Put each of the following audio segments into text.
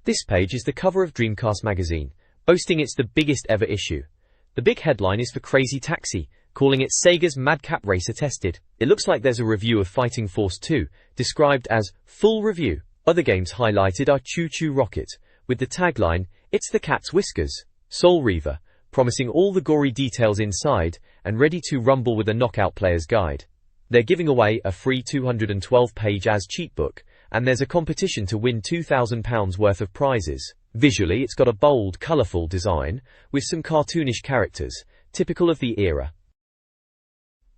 This page is the cover of Dreamcast Magazine, boasting it's the biggest ever issue. The big headline is for Crazy Taxi, calling it Sega's Madcap Racer Tested. It looks like there's a review of Fighting Force 2, described as full review. Other games highlighted are Choo Choo Rocket, with the tagline, "It's the cat's whiskers." Soul Reaver, promising all the gory details inside, and ready to rumble with a knockout player's guide. They're giving away a free 212-page as cheat book, and there's a competition to win £2,000 worth of prizes. Visually, it's got a bold, colourful design, with some cartoonish characters, typical of the era.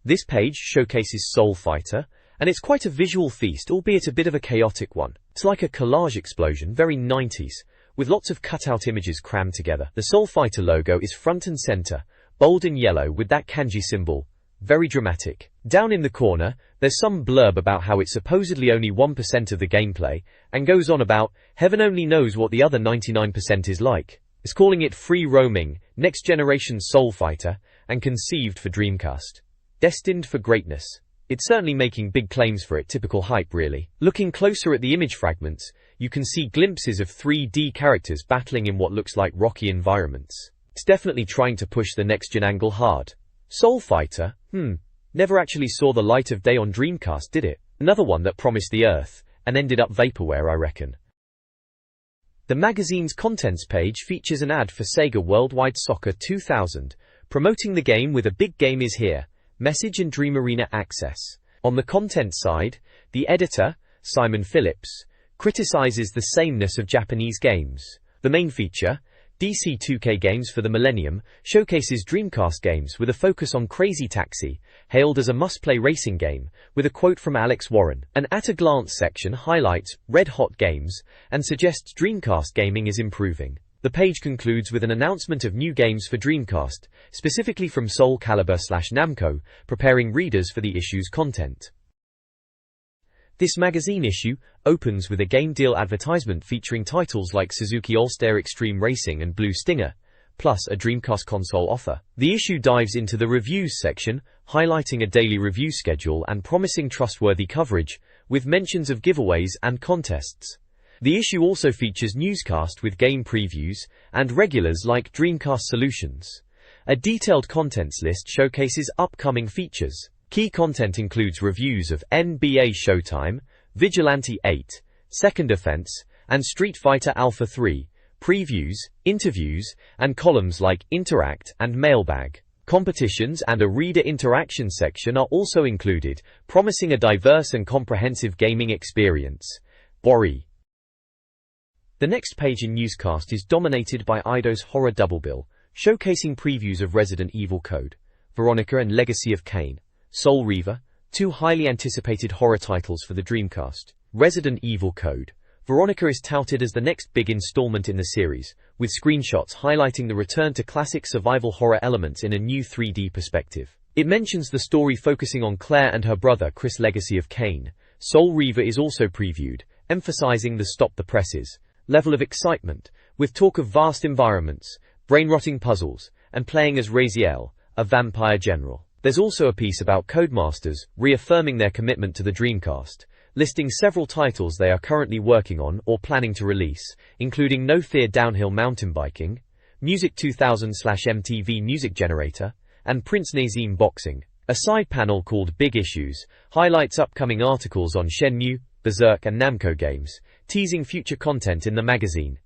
This page showcases Soul Fighter, and it's quite a visual feast, albeit a bit of a chaotic one. It's like a collage explosion, very 90s, with lots of cutout images crammed together. The Soul Fighter logo is front and center, bold in yellow with that kanji symbol. Very dramatic. Down in the corner, there's some blurb about how it's supposedly only 1% of the gameplay, and goes on about, heaven only knows what the other 99% is like. It's calling it free roaming, next generation Soul Fighter, and conceived for Dreamcast. Destined for greatness. It's certainly making big claims for it, typical hype really. Looking closer at the image fragments, you can see glimpses of 3D characters battling in what looks like rocky environments. It's definitely trying to push the next-gen angle hard. Soul Fighter? Never actually saw the light of day on Dreamcast, did it? Another one that promised the earth, and ended up vaporware, I reckon. The magazine's contents page features an ad for Sega Worldwide Soccer 2000, promoting the game with a big game is here, message and Dream Arena access. On the content side, the editor, Simon Phillips, criticizes the sameness of Japanese games. The main feature, DC 2K Games for the Millennium, showcases Dreamcast games with a focus on Crazy Taxi, hailed as a must-play racing game, with a quote from Alex Warren. An at-a-glance section highlights red-hot games and suggests Dreamcast gaming is improving. The page concludes with an announcement of new games for Dreamcast, specifically from Soul Calibur/Namco, preparing readers for the issue's content. This magazine issue opens with a game deal advertisement featuring titles like Suzuki All-Star Extreme Racing and Blue Stinger, plus a Dreamcast console offer. The issue dives into the reviews section, highlighting a daily review schedule and promising trustworthy coverage, with mentions of giveaways and contests. The issue also features newscast with game previews, and regulars like Dreamcast Solutions. A detailed contents list showcases upcoming features. Key content includes reviews of NBA Showtime, Vigilante 8, Second Offense, and Street Fighter Alpha 3, previews, interviews, and columns like Interact and Mailbag. Competitions and a reader interaction section are also included, promising a diverse and comprehensive gaming experience. Worry. The next page in newscast is dominated by Eido's Horror Double Bill, showcasing previews of Resident Evil Code, Veronica and Legacy of Kain, Soul Reaver, two highly anticipated horror titles for the Dreamcast. Resident Evil Code, Veronica is touted as the next big installment in the series, with screenshots highlighting the return to classic survival horror elements in a new 3D perspective. It mentions the story focusing on Claire and her brother Chris. Legacy of Kain. Soul Reaver is also previewed, emphasizing the stop the presses level of excitement, with talk of vast environments, brain-rotting puzzles, and playing as Raziel, a vampire general. There's also a piece about Codemasters, reaffirming their commitment to the Dreamcast, listing several titles they are currently working on or planning to release, including No Fear Downhill Mountain Biking, Music 2000/MTV Music Generator, and Prince Nazim Boxing. A side panel called Big Issues highlights upcoming articles on Shenmue, Berserk and Namco games, teasing future content in the magazine.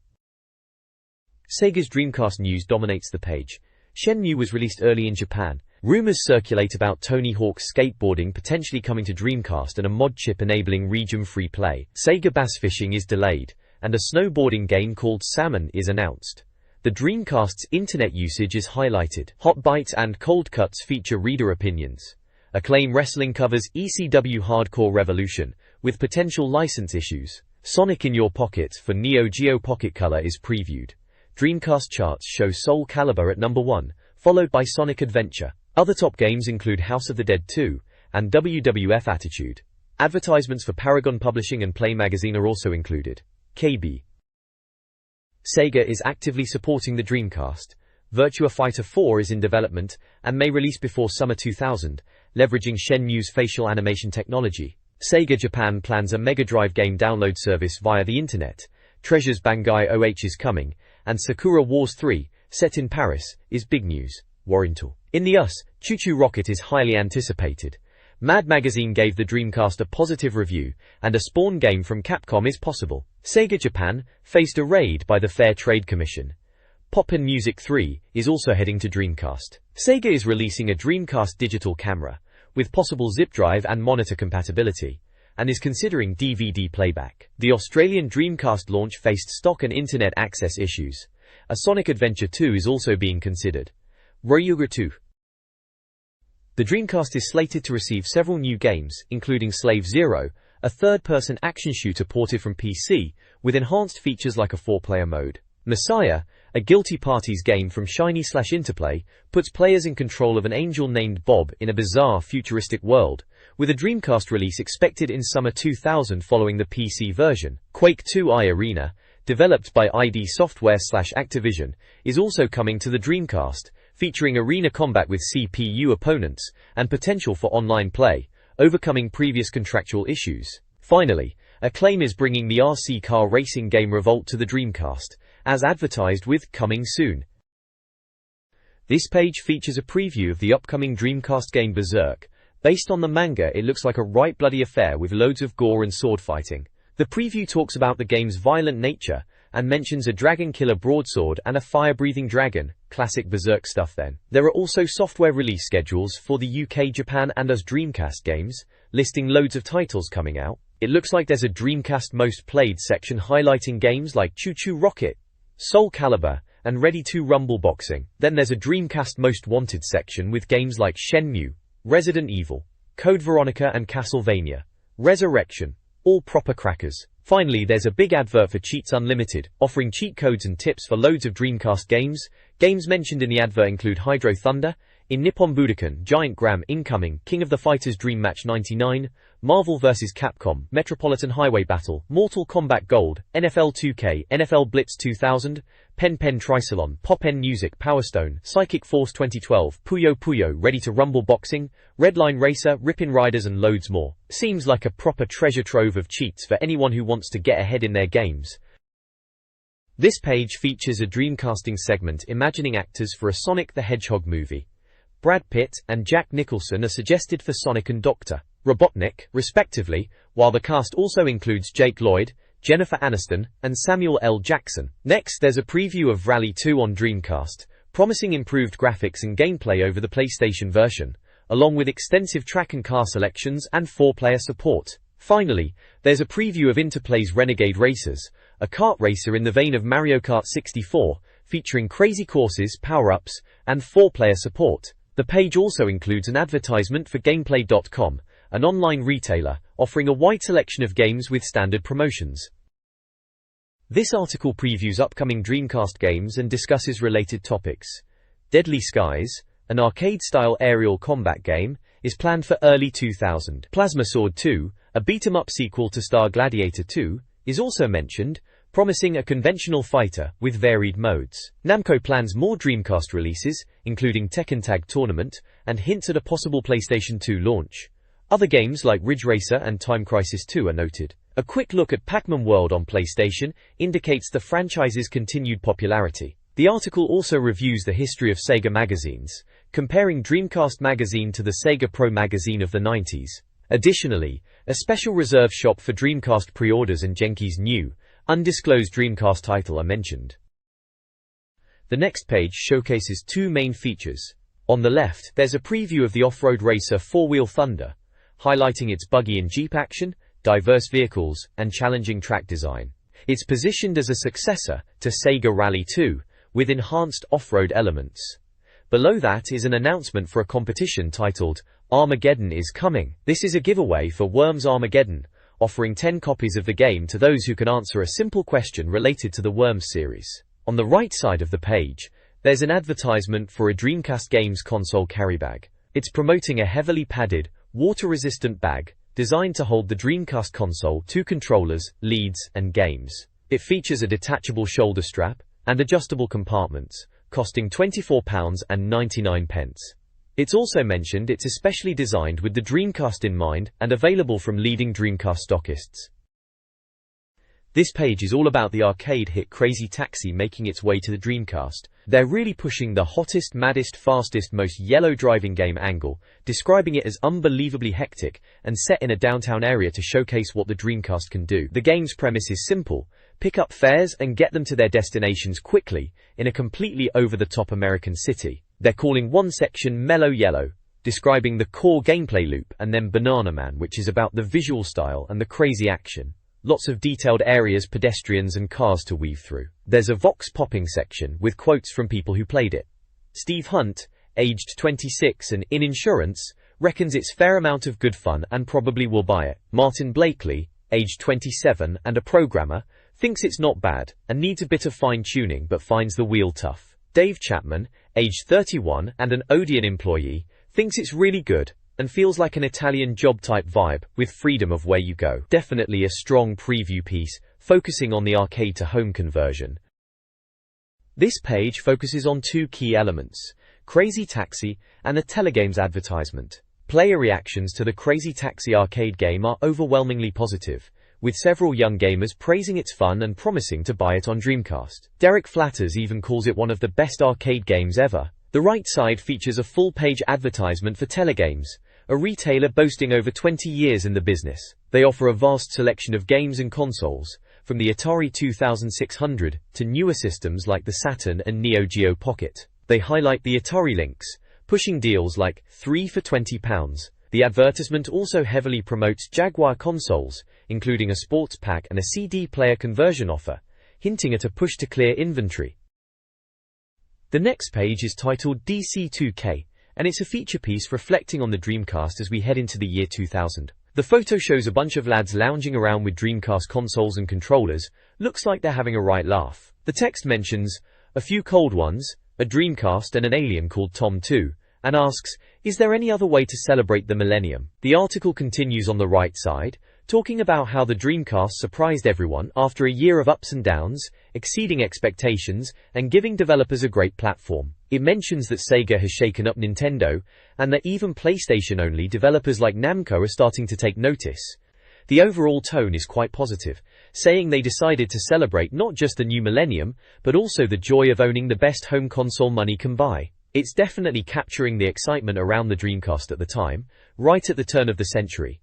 Sega's Dreamcast news dominates the page. Shenmue was released early in Japan. Rumors circulate about Tony Hawk's skateboarding potentially coming to Dreamcast and a mod chip enabling region-free play. Sega Bass Fishing is delayed, and a snowboarding game called Salmon is announced. The Dreamcast's internet usage is highlighted. Hot Bites and Cold Cuts feature reader opinions. Acclaim Wrestling covers ECW Hardcore Revolution, with potential license issues. Sonic in Your Pocket for Neo Geo Pocket Color is previewed. Dreamcast charts show Soul Calibur at number 1, followed by Sonic Adventure. Other top games include House of the Dead 2, and WWF Attitude. Advertisements for Paragon Publishing and Play Magazine are also included. KB. Sega is actively supporting the Dreamcast. Virtua Fighter 4 is in development, and may release before summer 2000, leveraging Shenmue's facial animation technology. Sega Japan plans a Mega Drive game download service via the internet, Treasures Bangai OH is coming, and Sakura Wars 3, set in Paris, is big news. Warrental. In the US, Choo Choo Rocket is highly anticipated. Mad Magazine gave the Dreamcast a positive review, and a Spawn game from Capcom is possible. Sega Japan faced a raid by the Fair Trade Commission. Poppin' Music 3 is also heading to Dreamcast. Sega is releasing a Dreamcast digital camera, with possible zip drive and monitor compatibility, and is considering DVD playback. The Australian Dreamcast launch faced stock and internet access issues. A Sonic Adventure 2 is also being considered. Royuga 2. The Dreamcast is slated to receive several new games, including Slave Zero, a third-person action shooter ported from PC, with enhanced features like a 4-player mode. Messiah, a Guilty Parties game from Shiny/Interplay, puts players in control of an angel named Bob in a bizarre futuristic world, with a Dreamcast release expected in summer 2000 following the PC version. Quake 2 Arena, developed by ID Software/Activision, is also coming to the Dreamcast, featuring arena combat with CPU opponents, and potential for online play, overcoming previous contractual issues. Finally, Acclaim is bringing the RC car racing game Revolt to the Dreamcast, as advertised with Coming Soon. This page features a preview of the upcoming Dreamcast game Berserk. Based on the manga, it looks like a right bloody affair with loads of gore and sword fighting. The preview talks about the game's violent nature, and mentions a dragon killer broadsword and a fire-breathing dragon. Classic Berserk stuff then. There are also software release schedules for the UK, Japan and US Dreamcast games, listing loads of titles coming out. It looks like there's a Dreamcast Most Played section highlighting games like Choo Choo Rocket, Soul Calibur, and Ready 2 Rumble Boxing. Then there's a Dreamcast Most Wanted section with games like Shenmue, Resident Evil, Code Veronica and Castlevania, Resurrection, all proper crackers. Finally, there's a big advert for Cheats Unlimited, offering cheat codes and tips for loads of Dreamcast games. Games mentioned in the advert include Hydro Thunder, In Nippon Budokan, Giant Gram Incoming, King of the Fighters Dream Match 99, Marvel vs. Capcom, Metropolitan Highway Battle, Mortal Kombat Gold, NFL 2K, NFL Blitz 2000, Pen Pen Tricelon, Pop-N Music, Power Stone, Psychic Force 2012, Puyo Puyo, Ready to Rumble Boxing, Redline Racer, Rippin' Riders and loads more. Seems like a proper treasure trove of cheats for anyone who wants to get ahead in their games. This page features a Dreamcasting segment imagining actors for a Sonic the Hedgehog movie. Brad Pitt and Jack Nicholson are suggested for Sonic and Dr. Robotnik, respectively, while the cast also includes Jake Lloyd, Jennifer Aniston, and Samuel L. Jackson. Next, there's a preview of Rally 2 on Dreamcast, promising improved graphics and gameplay over the PlayStation version, along with extensive track and car selections and 4-player support. Finally, there's a preview of Interplay's Renegade Racers, a kart racer in the vein of Mario Kart 64, featuring crazy courses, power-ups, and 4-player support. The page also includes an advertisement for Gameplay.com, an online retailer, offering a wide selection of games with standard promotions. This article previews upcoming Dreamcast games and discusses related topics. Deadly Skies, an arcade-style aerial combat game, is planned for early 2000. Plasma Sword 2, a beat-em-up sequel to Star Gladiator 2, is also mentioned, promising a conventional fighter with varied modes. Namco plans more Dreamcast releases, including Tekken Tag Tournament, and hints at a possible PlayStation 2 launch. Other games like Ridge Racer and Time Crisis 2 are noted. A quick look at Pac-Man World on PlayStation indicates the franchise's continued popularity. The article also reviews the history of Sega magazines, comparing Dreamcast Magazine to the Sega Pro magazine of the 90s. Additionally, a special reserve shop for Dreamcast pre-orders and Genki's new, undisclosed Dreamcast title are mentioned. The next page showcases two main features. On the left, there's a preview of the off-road racer Four-Wheel Thunder, highlighting its buggy and Jeep action, diverse vehicles, and challenging track design. It's positioned as a successor to Sega Rally 2, with enhanced off-road elements. Below that is an announcement for a competition titled, Armageddon is Coming. This is a giveaway for Worms Armageddon, offering 10 copies of the game to those who can answer a simple question related to the Worms series. On the right side of the page, there's an advertisement for a Dreamcast Games console carry bag. It's promoting a heavily padded, water-resistant bag, designed to hold the Dreamcast console, 2 controllers, leads, and games. It features a detachable shoulder strap and adjustable compartments, costing £24.99. It's also mentioned it's especially designed with the Dreamcast in mind and available from leading Dreamcast stockists. This page is all about the arcade hit Crazy Taxi making its way to the Dreamcast. They're really pushing the hottest, maddest, fastest, most yellow driving game angle, describing it as unbelievably hectic and set in a downtown area to showcase what the Dreamcast can do. The game's premise is simple: pick up fares and get them to their destinations quickly in a completely over-the-top American city. They're calling one section Mellow Yellow, describing the core gameplay loop, and then Banana Man, which is about the visual style and the crazy action. Lots of detailed areas, pedestrians and cars to weave through. There's a vox popping section with quotes from people who played it. Steve Hunt, aged 26 and in insurance, reckons it's fair amount of good fun and probably will buy it. Martin Blakely, aged 27 and a programmer, thinks it's not bad and needs a bit of fine-tuning but finds the wheel tough. Dave Chapman, aged 31 and an Odeon employee, thinks it's really good and feels like an Italian job type vibe with freedom of where you go. Definitely a strong preview piece, focusing on the arcade to home conversion. This page focuses on two key elements: Crazy Taxi and the Telegames advertisement. Player reactions to the Crazy Taxi arcade game are overwhelmingly positive, with several young gamers praising its fun and promising to buy it on Dreamcast. Derek Flatters even calls it one of the best arcade games ever. The right side features a full-page advertisement for Telegames, a retailer boasting over 20 years in the business. They offer a vast selection of games and consoles, from the Atari 2600 to newer systems like the Saturn and Neo Geo Pocket. They highlight the Atari links, pushing deals like 3 for £20. The advertisement also heavily promotes Jaguar consoles, including a sports pack and a CD player conversion offer, hinting at a push-to-clear inventory. The next page is titled DC2K, and it's a feature piece reflecting on the Dreamcast as we head into the year 2000. The photo shows a bunch of lads lounging around with Dreamcast consoles and controllers. Looks like they're having a right laugh. The text mentions a few cold ones, a Dreamcast and an alien called Tom 2, and asks, is there any other way to celebrate the millennium? The article continues on the right side, talking about how the Dreamcast surprised everyone after a year of ups and downs, exceeding expectations, and giving developers a great platform. It mentions that Sega has shaken up Nintendo, and that even PlayStation-only developers like Namco are starting to take notice. The overall tone is quite positive, saying they decided to celebrate not just the new millennium, but also the joy of owning the best home console money can buy. It's definitely capturing the excitement around the Dreamcast at the time, right at the turn of the century.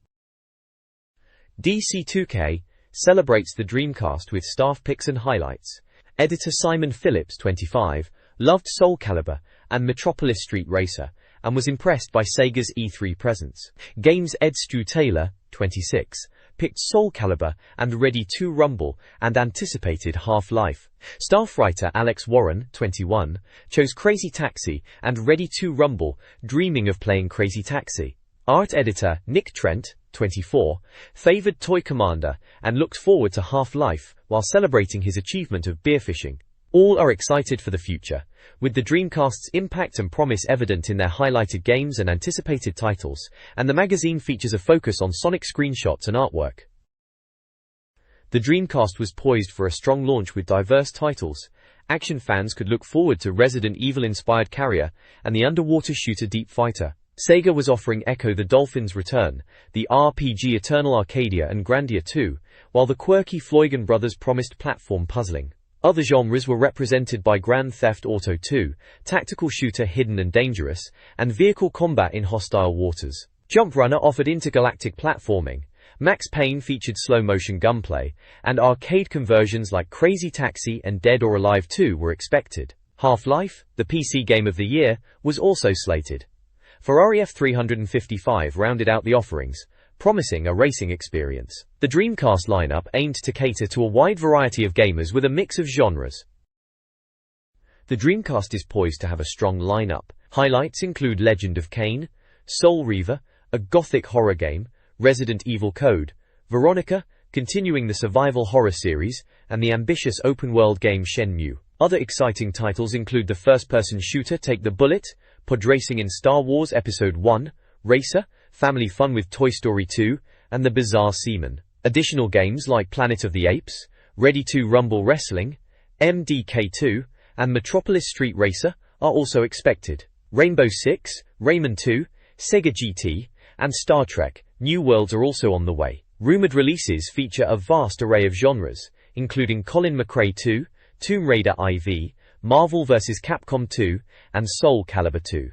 DC2K celebrates the Dreamcast with staff pics and highlights. Editor Simon Phillips, 25, loved Soul Calibur and Metropolis Street Racer, and was impressed by Sega's E3 presence. Games Ed Stu Taylor, 26, picked Soul Calibur and Ready to Rumble and anticipated Half-Life. Staff writer Alex Warren, 21, chose Crazy Taxi and Ready to Rumble, dreaming of playing Crazy Taxi. Art editor Nick Trent, 24, favored Toy Commander and looked forward to Half-Life while celebrating his achievement of beer fishing. All are excited for the future, with the Dreamcast's impact and promise evident in their highlighted games and anticipated titles, and the magazine features a focus on Sonic screenshots and artwork. The Dreamcast was poised for a strong launch with diverse titles. Action fans could look forward to Resident Evil-inspired Carrier and the underwater shooter Deep Fighter. Sega was offering Echo the Dolphin's Return, the RPG Eternal Arcadia and Grandia 2, while the quirky Floygan brothers promised platform puzzling. Other genres were represented by Grand Theft Auto 2, tactical shooter Hidden and Dangerous, and vehicle combat in hostile waters. Jump Runner offered intergalactic platforming, Max Payne featured slow-motion gunplay, and arcade conversions like Crazy Taxi and Dead or Alive 2 were expected. Half-Life, the PC Game of the Year, was also slated. Ferrari F355 rounded out the offerings, promising a racing experience. The Dreamcast lineup aimed to cater to a wide variety of gamers with a mix of genres. The Dreamcast is poised to have a strong lineup. Highlights include Legend of Kain, Soul Reaver, a gothic horror game, Resident Evil Code, Veronica, continuing the survival horror series, and the ambitious open-world game Shenmue. Other exciting titles include the first-person shooter Take the Bullet, pod racing in Star Wars Episode 1, Racer, family fun with Toy Story 2, and The Bizarre Seaman. Additional games like Planet of the Apes, Ready to Rumble Wrestling, MDK2, and Metropolis Street Racer are also expected. Rainbow Six, Rayman 2, Sega GT, and Star Trek: New Worlds are also on the way. Rumored releases feature a vast array of genres, including Colin McRae 2, Tomb Raider IV, Marvel vs. Capcom 2, and Soul Calibur 2.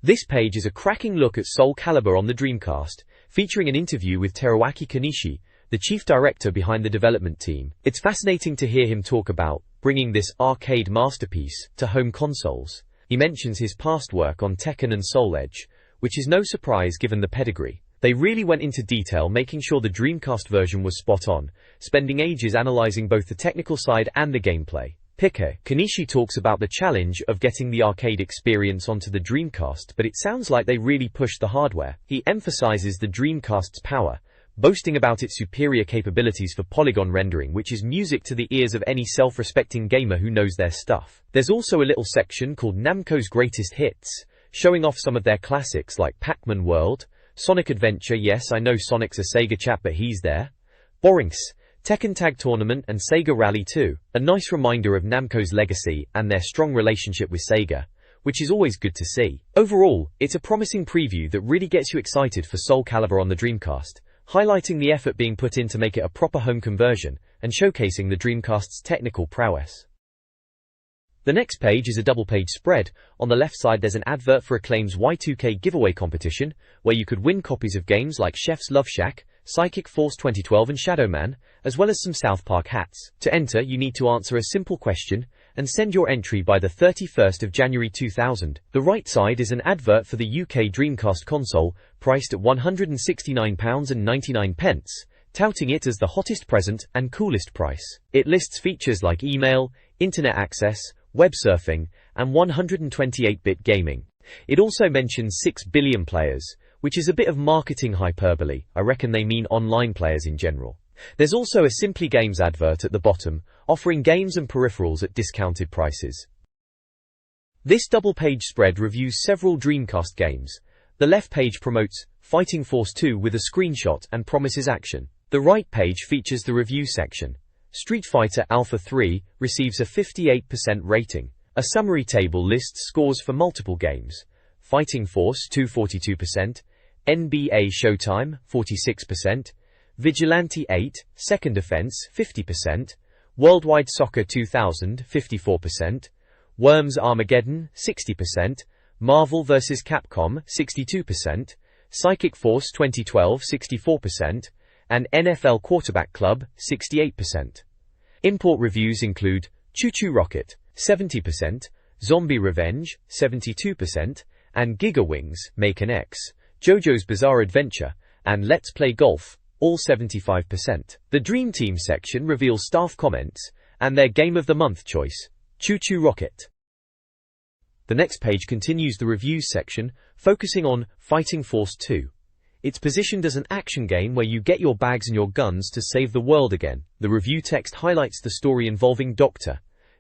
This page is a cracking look at Soul Calibur on the Dreamcast, featuring an interview with Teruaki Kanishi, the chief director behind the development team. It's fascinating to hear him talk about bringing this arcade masterpiece to home consoles. He mentions his past work on Tekken and Soul Edge, which is no surprise given the pedigree. They really went into detail making sure the Dreamcast version was spot on, spending ages analyzing both the technical side and the gameplay. Kanishi talks about the challenge of getting the arcade experience onto the Dreamcast, but it sounds like they really pushed the hardware. He emphasizes the Dreamcast's power, boasting about its superior capabilities for polygon rendering, which is music to the ears of any self-respecting gamer who knows their stuff. There's also a little section called Namco's Greatest Hits, showing off some of their classics like Pac-Man World, Sonic Adventure, yes I know Sonic's a Sega chap but he's there, Borinx, Tekken Tag Tournament and Sega Rally 2, a nice reminder of Namco's legacy and their strong relationship with Sega, which is always good to see. Overall, it's a promising preview that really gets you excited for Soul Calibur on the Dreamcast, highlighting the effort being put in to make it a proper home conversion, and showcasing the Dreamcast's technical prowess. The next page is a double-page spread. On the left side there's an advert for Acclaim's Y2K giveaway competition, where you could win copies of games like Chef's Love Shack, Psychic Force 2012 and Shadow Man, as well as some South Park hats. To enter, you need to answer a simple question, and send your entry by the 31st of January 2000. The right side is an advert for the UK Dreamcast console, priced at £169.99, touting it as the hottest present and coolest price. It lists features like email, internet access, web surfing, and 128-bit gaming. It also mentions 6 billion players, which is a bit of marketing hyperbole. I reckon they mean online players in general. There's also a Simply Games advert at the bottom, offering games and peripherals at discounted prices. This double-page spread reviews several Dreamcast games. The left page promotes Fighting Force 2 with a screenshot and promises action. The right page features the review section. Street Fighter Alpha 3 receives a 58% rating. A summary table lists scores for multiple games. Fighting Force 2 42%, NBA Showtime 46%, Vigilante 8, Second Offense 50%, Worldwide Soccer 2000 54%, Worms Armageddon 60%, Marvel vs. Capcom 62%, Psychic Force 2012 64%, and NFL Quarterback Club 68%. Import reviews include Choo Choo Rocket 70%, Zombie Revenge 72%, and Giga Wings, Make an X, JoJo's Bizarre Adventure, and Let's Play Golf, all 75%. The Dream Team section reveals staff comments and their Game of the Month choice, Choo Choo Rocket. The next page continues the reviews section, focusing on Fighting Force 2. It's positioned as an action game where you get your bags and your guns to save the world again. The review text highlights the story involving Dr.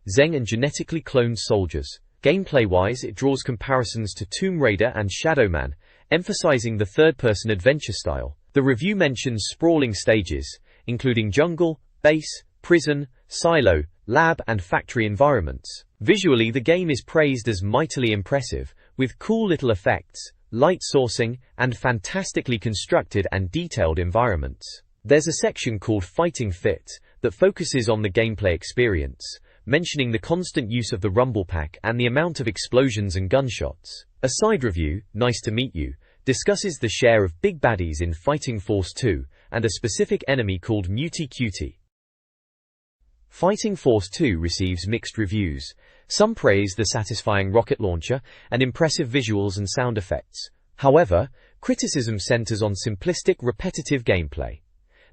Zeng and genetically cloned soldiers. Gameplay-wise, it draws comparisons to Tomb Raider and Shadow Man, emphasizing the third-person adventure style. The review mentions sprawling stages, including jungle, base, prison, silo, lab and factory environments. Visually, the game is praised as mightily impressive, with cool little effects, light sourcing, and fantastically constructed and detailed environments. There's a section called Fighting Fit that focuses on the gameplay experience, mentioning the constant use of the rumble pack and the amount of explosions and gunshots. A side review, Nice to Meet You, discusses the share of big baddies in Fighting Force 2 and a specific enemy called Mutie Cutie. Fighting Force 2 receives mixed reviews. Some praise the satisfying rocket launcher and impressive visuals and sound effects. However, criticism centers on simplistic, repetitive gameplay.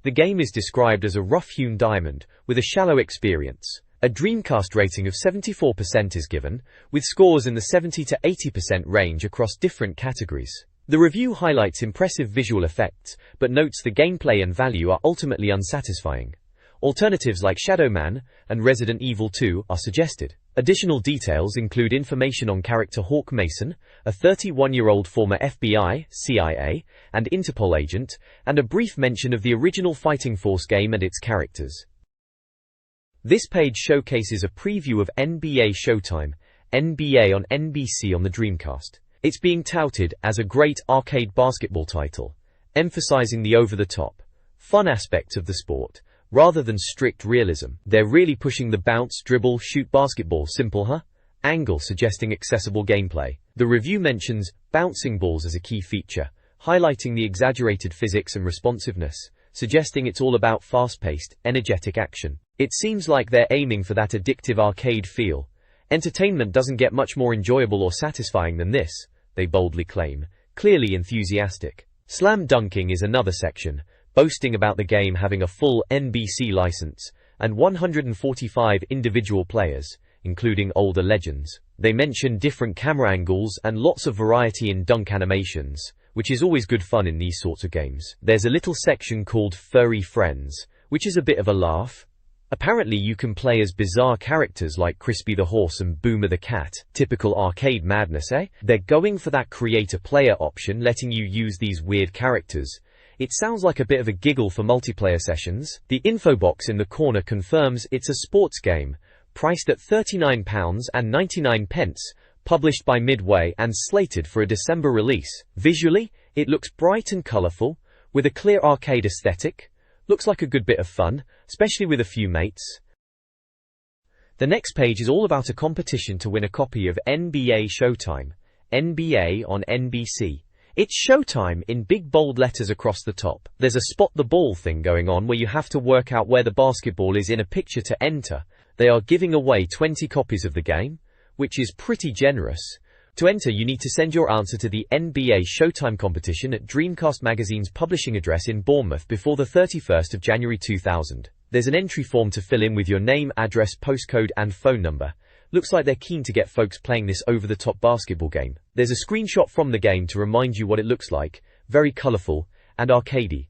The game is described as a rough-hewn diamond with a shallow experience. A Dreamcast rating of 74% is given, with scores in the 70 to 80% range across different categories. The review highlights impressive visual effects, but notes the gameplay and value are ultimately unsatisfying. Alternatives like Shadow Man and Resident Evil 2 are suggested. Additional details include information on character Hawk Mason, a 31-year-old former FBI, CIA, and Interpol agent, and a brief mention of the original Fighting Force game and its characters. This page showcases a preview of NBA Showtime, NBA on NBC on the Dreamcast. It's being touted as a great arcade basketball title, emphasizing the over-the-top, fun aspects of the sport, rather than strict realism. They're really pushing the bounce, dribble, shoot basketball, simple angle, suggesting accessible gameplay. The review mentions bouncing balls as a key feature, highlighting the exaggerated physics and responsiveness, suggesting it's all about fast-paced, energetic action. It seems like they're aiming for that addictive arcade feel. Entertainment doesn't get much more enjoyable or satisfying than this, they boldly claim, clearly enthusiastic. Slam dunking is another section, boasting about the game having a full NBC license and 145 individual players, including older legends. They mention different camera angles and lots of variety in dunk animations, which is always good fun in these sorts of games. There's a little section called Furry Friends, which is a bit of a laugh. Apparently you can play as bizarre characters like Crispy the Horse and Boomer the Cat. Typical arcade madness, eh? They're going for that create-a-player option, letting you use these weird characters. It sounds like a bit of a giggle for multiplayer sessions. The info box in the corner confirms it's a sports game, priced at £39.99, published by Midway and slated for a December release. Visually, it looks bright and colourful, with a clear arcade aesthetic. Looks like a good bit of fun, especially with a few mates. The next page is all about a competition to win a copy of NBA Showtime. NBA on NBC. It's Showtime in big bold letters across the top. There's a spot the ball thing going on where you have to work out where the basketball is in a picture to enter. They are giving away 20 copies of the game, which is pretty generous. To enter, you need to send your answer to the NBA Showtime competition at Dreamcast Magazine's publishing address in Bournemouth before the 31st of January 2000. There's an entry form to fill in with your name, address, postcode and phone number. Looks like they're keen to get folks playing this over-the-top basketball game. There's a screenshot from the game to remind you what it looks like, very colourful and arcadey.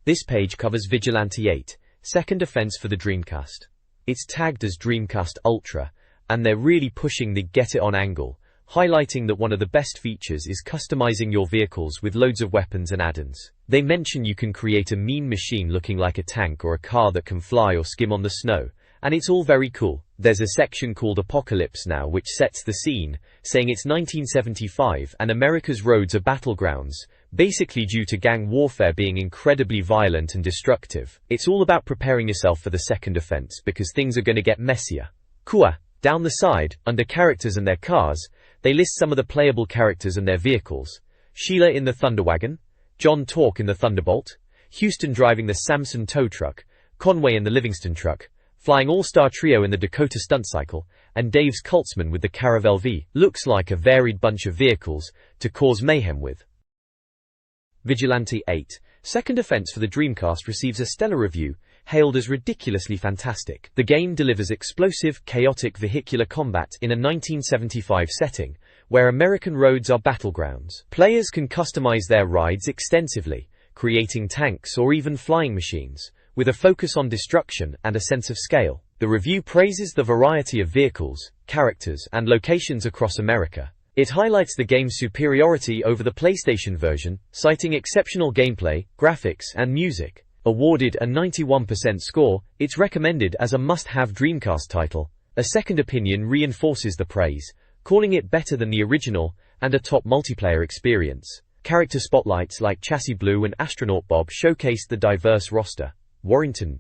This page covers Vigilante 8, second offence for the Dreamcast. It's tagged as Dreamcast Ultra, and they're really pushing the get-it-on angle, highlighting that one of the best features is customizing your vehicles with loads of weapons and add-ons. They mention you can create a mean machine looking like a tank or a car that can fly or skim on the snow, and it's all very cool. There's a section called Apocalypse Now which sets the scene, saying it's 1975 and America's roads are battlegrounds, basically due to gang warfare being incredibly violent and destructive. It's all about preparing yourself for the second offense because things are going to get messier. Cool. Down the side, under characters and their cars, they list some of the playable characters and their vehicles. Sheila in the Thunderwagon, John Torque in the Thunderbolt, Houston driving the Samson tow truck, Conway in the Livingston truck, Flying All-Star Trio in the Dakota Stunt Cycle, and Dave's Coltsman with the Caravel V. Looks like a varied bunch of vehicles to cause mayhem with. Vigilante 8, second offense for the Dreamcast, receives a stellar review, hailed as ridiculously fantastic. The game delivers explosive, chaotic vehicular combat in a 1975 setting, where American roads are battlegrounds. Players can customize their rides extensively, creating tanks or even flying machines, with a focus on destruction and a sense of scale. The review praises the variety of vehicles, characters, and locations across America. It highlights the game's superiority over the PlayStation version, citing exceptional gameplay, graphics, and music. Awarded a 91% score, it's recommended as a must-have Dreamcast title. A second opinion reinforces the praise, calling it better than the original and a top multiplayer experience. Character spotlights like Chassis Blue and Astronaut Bob showcased the diverse roster. Warrington.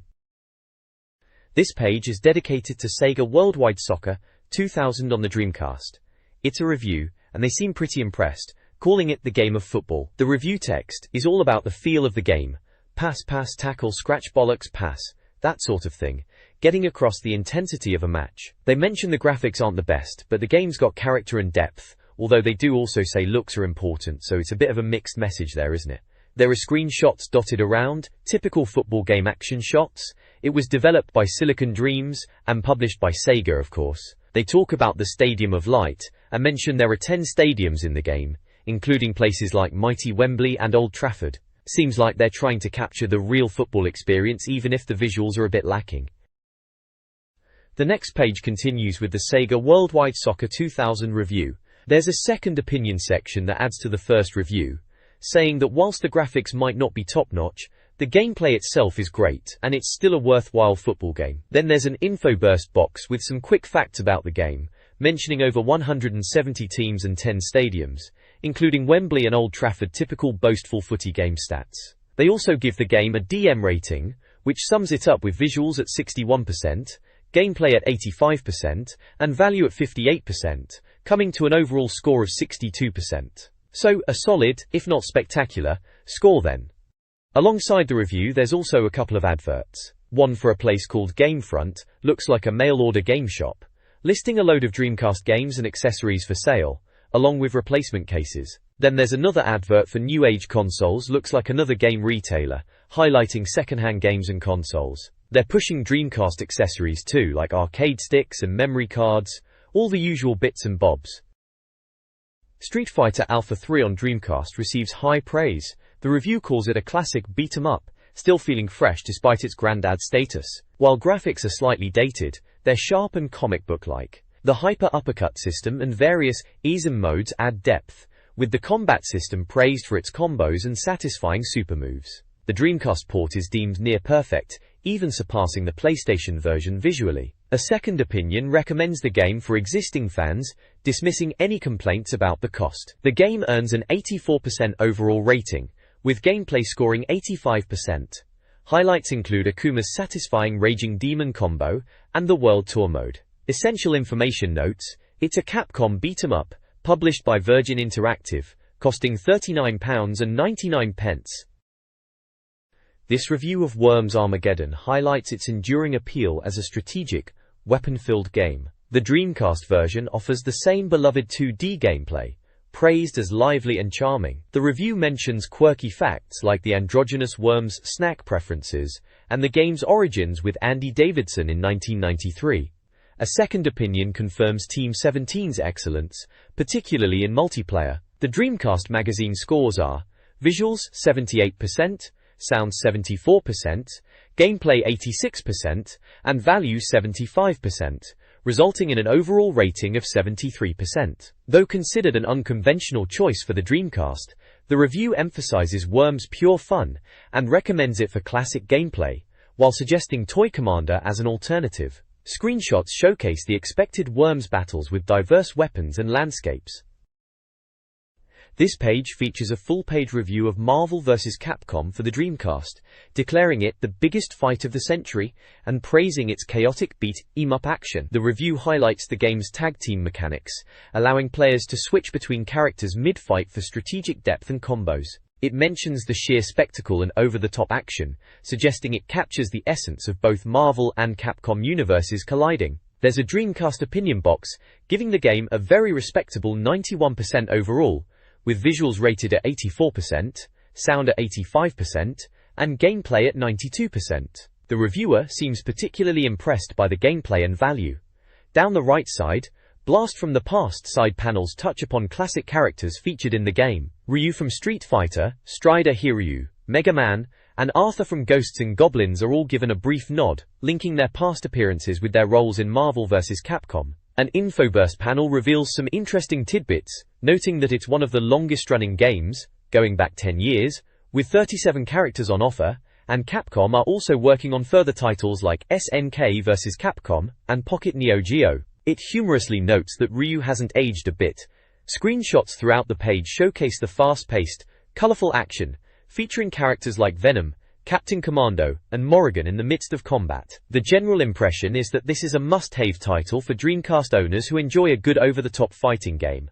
This page is dedicated to Sega Worldwide Soccer 2000 on the Dreamcast. It's a review, and they seem pretty impressed, calling it the game of football. The review text is all about the feel of the game. Pass, pass, tackle, scratch, bollocks, pass, that sort of thing, getting across the intensity of a match. They mention the graphics aren't the best, but the game's got character and depth, although they do also say looks are important, so it's a bit of a mixed message there, isn't it? There are screenshots dotted around, typical football game action shots. It was developed by Silicon Dreams and published by Sega, of course. They talk about the Stadium of Light and mention there are 10 stadiums in the game, including places like mighty Wembley and Old Trafford. Seems like they're trying to capture the real football experience even if the visuals are a bit lacking. The next page continues with the Sega Worldwide Soccer 2000 review. There's a second opinion section that adds to the first review, saying that whilst the graphics might not be top-notch, the gameplay itself is great, and it's still a worthwhile football game. Then there's an info burst box with some quick facts about the game, mentioning over 170 teams and 10 stadiums, including Wembley and Old Trafford, typical boastful footy game stats. They also give the game a DM rating, which sums it up with visuals at 61%, gameplay at 85%, and value at 58%, coming to an overall score of 62%. So, a solid, if not spectacular, score then. Alongside the review there's also a couple of adverts. One for a place called Gamefront, looks like a mail-order game shop, listing a load of Dreamcast games and accessories for sale, along with replacement cases. Then there's another advert for New Age consoles, looks like another game retailer, highlighting second-hand games and consoles. They're pushing Dreamcast accessories too, like arcade sticks and memory cards, all the usual bits and bobs. Street Fighter Alpha 3 on Dreamcast receives high praise. The review calls it a classic beat-em-up, still feeling fresh despite its granddad status. While graphics are slightly dated, they're sharp and comic book-like. The hyper uppercut system and various easem modes add depth, with the combat system praised for its combos and satisfying super moves. The Dreamcast port is deemed near perfect, even surpassing the PlayStation version visually. A second opinion recommends the game for existing fans, dismissing any complaints about the cost. The game earns an 84% overall rating, with gameplay scoring 85%. Highlights include Akuma's satisfying Raging Demon combo and the World Tour mode. Essential information notes, it's a Capcom beat-em-up, published by Virgin Interactive, costing £39.99. This review of Worms Armageddon highlights its enduring appeal as a strategic, weapon-filled game. The Dreamcast version offers the same beloved 2D gameplay, praised as lively and charming. The review mentions quirky facts like the androgynous Worms' snack preferences and the game's origins with Andy Davidson in 1993. A second opinion confirms Team 17's excellence, particularly in multiplayer. The Dreamcast Magazine scores are: visuals 78%, sound 74%, gameplay 86%, and value 75%, resulting in an overall rating of 73%. Though considered an unconventional choice for the Dreamcast, the review emphasizes Worms' pure fun and recommends it for classic gameplay, while suggesting Toy Commander as an alternative. Screenshots showcase the expected Worms battles with diverse weapons and landscapes. This page features a full-page review of Marvel vs. Capcom for the Dreamcast, declaring it the biggest fight of the century and praising its chaotic beat-em-up action. The review highlights the game's tag-team mechanics, allowing players to switch between characters mid-fight for strategic depth and combos. It mentions the sheer spectacle and over-the-top action, suggesting it captures the essence of both Marvel and Capcom universes colliding. There's a Dreamcast opinion box, giving the game a very respectable 91% overall, with visuals rated at 84%, sound at 85%, and gameplay at 92%. The reviewer seems particularly impressed by the gameplay and value. Down the right side, Blast from the Past side panels touch upon classic characters featured in the game. Ryu from Street Fighter, Strider Hiryu, Mega Man, and Arthur from Ghosts and Goblins are all given a brief nod, linking their past appearances with their roles in Marvel vs. Capcom. An infoburst panel reveals some interesting tidbits, noting that it's one of the longest-running games, going back 10 years, with 37 characters on offer, and Capcom are also working on further titles like SNK vs. Capcom and Pocket Neo Geo. It humorously notes that Ryu hasn't aged a bit. Screenshots throughout the page showcase the fast-paced, colorful action, featuring characters like Venom, Captain Commando, and Morrigan in the midst of combat. The general impression is that this is a must-have title for Dreamcast owners who enjoy a good over-the-top fighting game.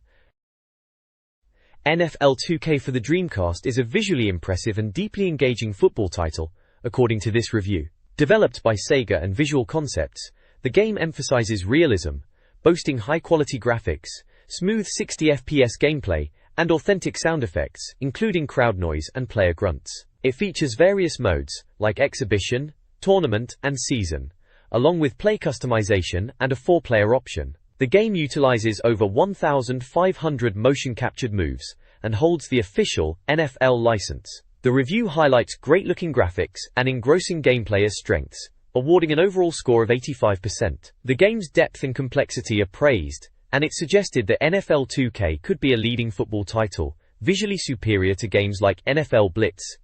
NFL 2K for the Dreamcast is a visually impressive and deeply engaging football title, according to this review. Developed by Sega and Visual Concepts, the game emphasizes realism, boasting high-quality graphics, smooth 60 FPS gameplay, and authentic sound effects, including crowd noise and player grunts. It features various modes, like Exhibition, Tournament, and Season, along with play customization and a 4-player option. The game utilizes over 1,500 motion-captured moves, and holds the official NFL license. The review highlights great-looking graphics and engrossing gameplay as strengths, awarding an overall score of 85%. The game's depth and complexity are praised, and it suggested that NFL 2K could be a leading football title, visually superior to games like NFL Blitz.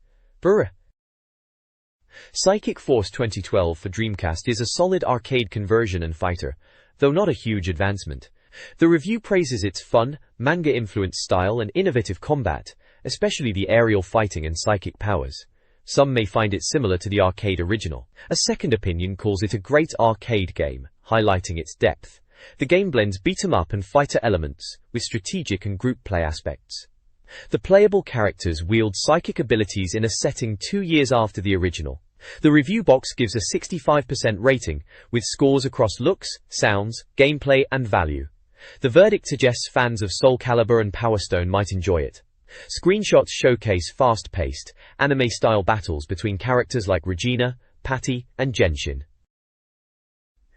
Psychic Force 2012 for Dreamcast is a solid arcade conversion and fighter, though not a huge advancement. The review praises its fun, manga-influenced style and innovative combat, especially the aerial fighting and psychic powers. Some may find it similar to the arcade original. A second opinion calls it a great arcade game, highlighting its depth. The game blends beat-em-up and fighter elements with strategic and group play aspects. The playable characters wield psychic abilities in a setting 2 years after the original. The review box gives a 65% rating, with scores across looks, sounds, gameplay, and value. The verdict suggests fans of Soul Calibur and Power Stone might enjoy it. Screenshots showcase fast-paced, anime-style battles between characters like Regina, Patty, and Genshin.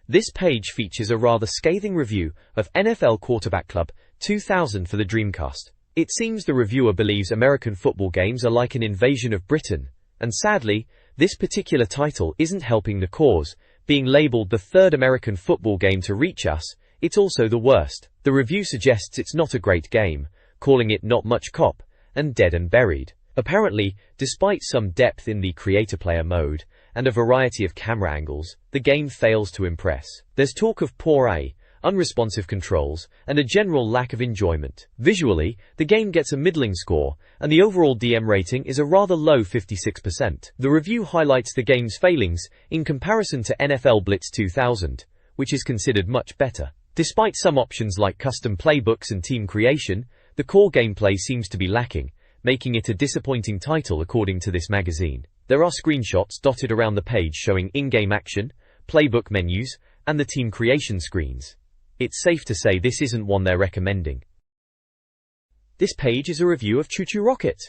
This page features a rather scathing review of NFL Quarterback Club 2000 for the Dreamcast. It seems the reviewer believes American football games are like an invasion of Britain, and sadly, this particular title isn't helping the cause. Being labeled the third American football game to reach us, it's also the worst. The review suggests it's not a great game, calling it not much cop, and dead and buried. Apparently, despite some depth in the creator-player mode, and a variety of camera angles, the game fails to impress. There's talk of poor AI, unresponsive controls, and a general lack of enjoyment. Visually, the game gets a middling score, and the overall DM rating is a rather low 56%. The review highlights the game's failings in comparison to NFL Blitz 2000, which is considered much better. Despite some options like custom playbooks and team creation, the core gameplay seems to be lacking, making it a disappointing title according to this magazine. There are screenshots dotted around the page showing in-game action, playbook menus, and the team creation screens. It's safe to say this isn't one they're recommending. This page is a review of Choo Choo Rocket,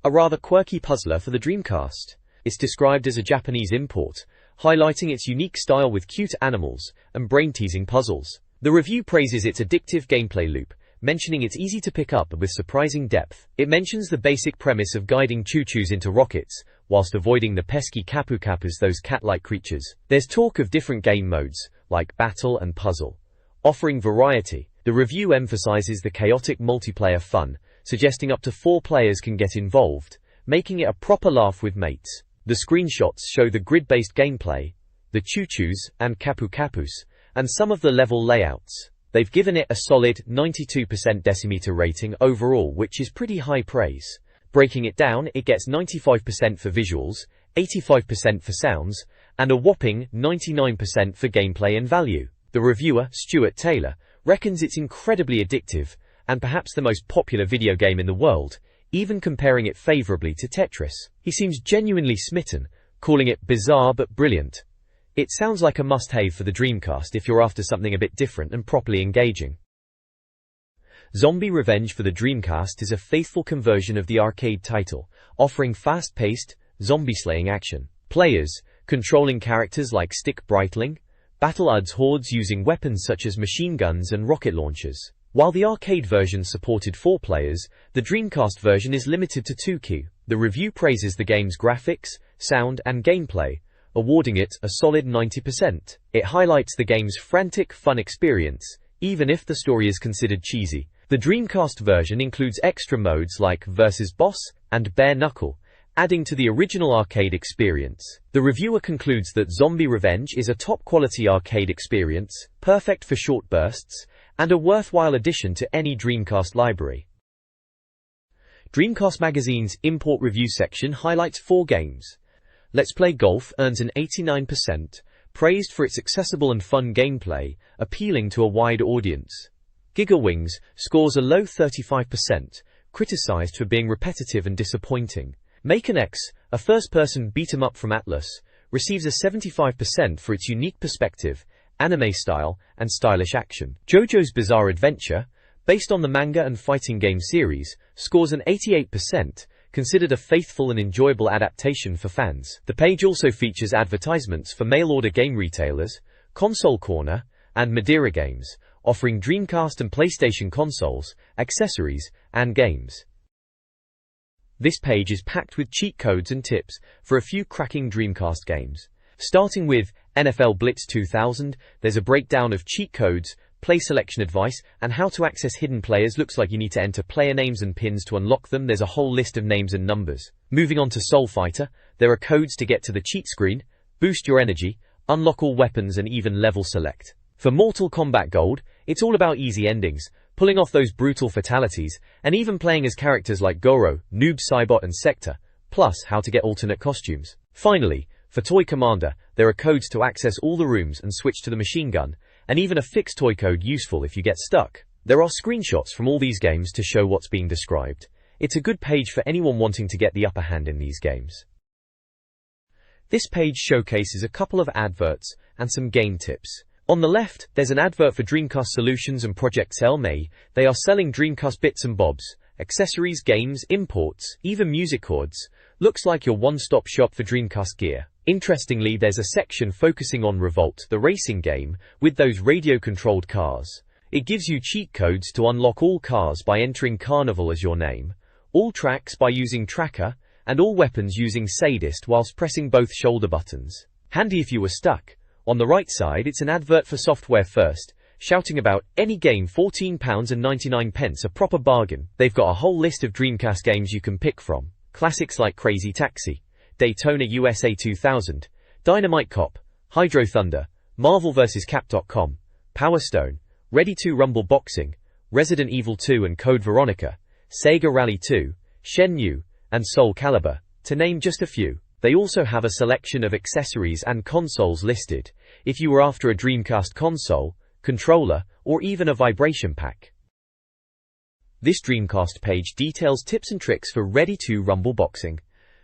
a rather quirky puzzler for the Dreamcast. It's described as a Japanese import, highlighting its unique style with cute animals and brain-teasing puzzles. The review praises its addictive gameplay loop, mentioning it's easy to pick up with surprising depth. It mentions the basic premise of guiding choo-choos into rockets, whilst avoiding the pesky kapu-kapus, those cat-like creatures. There's talk of different game modes, like battle and puzzle, offering variety. The review emphasizes the chaotic multiplayer fun, suggesting up to 4 players can get involved, making it a proper laugh with mates. The screenshots show the grid-based gameplay, the choo-choos and kapu-kapus, and some of the level layouts. They've given it a solid 92% decimeter rating overall, which is pretty high praise. Breaking it down, it gets 95% for visuals, 85% for sounds, and a whopping 99% for gameplay and value. The reviewer, Stuart Taylor, reckons it's incredibly addictive, and perhaps the most popular video game in the world, even comparing it favorably to Tetris. He seems genuinely smitten, calling it bizarre but brilliant. It sounds like a must-have for the Dreamcast if you're after something a bit different and properly engaging. Zombie Revenge for the Dreamcast is a faithful conversion of the arcade title, offering fast-paced, zombie-slaying action. Players, controlling characters like Stick Brightling, battle odds hordes using weapons such as machine guns and rocket launchers. While the arcade version supported 4 players, the Dreamcast version is limited to 2 queue. The review praises the game's graphics, sound, and gameplay, awarding it a solid 90%. It highlights the game's frantic, fun experience, even if the story is considered cheesy. The Dreamcast version includes extra modes like Versus Boss and Bare Knuckle, adding to the original arcade experience. The reviewer concludes that Zombie Revenge is a top-quality arcade experience, perfect for short bursts, and a worthwhile addition to any Dreamcast library. Dreamcast Magazine's Import Review section highlights 4 games. Let's Play Golf earns an 89%, praised for its accessible and fun gameplay, appealing to a wide audience. Gigawings scores a low 35%, criticized for being repetitive and disappointing. Maken X, a first-person beat-em-up from Atlas, receives a 75% for its unique perspective, anime style, and stylish action. JoJo's Bizarre Adventure, based on the manga and fighting game series, scores an 88%, considered a faithful and enjoyable adaptation for fans. The page also features advertisements for mail-order game retailers, Console Corner, and Madeira Games, offering Dreamcast and PlayStation consoles, accessories, and games. This page is packed with cheat codes and tips for a few cracking Dreamcast games. Starting with NFL Blitz 2000, there's a breakdown of cheat codes, play selection advice, and how to access hidden players. Looks like you need to enter player names and pins to unlock them. There's a whole list of names and numbers. Moving on to Soul Fighter, there are codes to get to the cheat screen, boost your energy, unlock all weapons, and even level select. For Mortal Kombat Gold, it's all about easy endings, pulling off those brutal fatalities, and even playing as characters like Goro, Noob Saibot, and Sector, plus how to get alternate costumes. Finally, for Toy Commander, there are codes to access all the rooms and switch to the machine gun, and even a fixed toy code useful if you get stuck. There are screenshots from all these games to show what's being described. It's a good page for anyone wanting to get the upper hand in these games. This page showcases a couple of adverts and some game tips. On the left, there's an advert for Dreamcast Solutions and Project May. They are selling Dreamcast bits and bobs, accessories, games, imports, even music cords. Looks like your one-stop shop for Dreamcast gear. Interestingly, there's a section focusing on Revolt, the racing game, with those radio-controlled cars. It gives you cheat codes to unlock all cars by entering Carnival as your name, all tracks by using Tracker, and all weapons using Sadist whilst pressing both shoulder buttons. Handy if you were stuck. On the right side, it's an advert for Software First, shouting about any game £14.99, a proper bargain. They've got a whole list of Dreamcast games you can pick from. Classics like Crazy Taxi, Daytona USA 2000, Dynamite Cop, Hydro Thunder, Marvel vs. Cap.com, Power Stone, Ready 2 Rumble Boxing, Resident Evil 2 and Code Veronica, Sega Rally 2, Shenmue, and Soul Calibur, to name just a few. They also have a selection of accessories and consoles listed, if you were after a Dreamcast console, controller, or even a vibration pack. This Dreamcast page details tips and tricks for Ready 2 Rumble Boxing.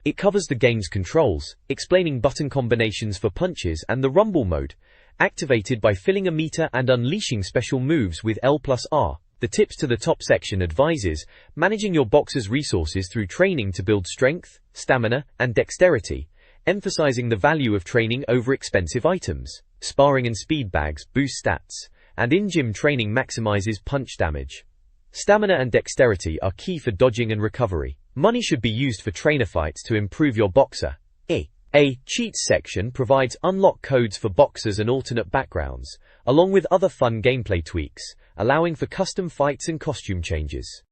It covers the game's controls, explaining button combinations for punches and the rumble mode, activated by filling a meter and unleashing special moves with L+R. The tips to the top section advises managing your boxer's resources through training to build strength, stamina, and dexterity, emphasizing the value of training over expensive items. Sparring and speed bags boost stats, and in-gym training maximizes punch damage. Stamina and dexterity are key for dodging and recovery. Money should be used for trainer fights to improve your boxer. A cheats section provides unlock codes for boxers and alternate backgrounds, along with other fun gameplay tweaks, allowing for custom fights and costume changes.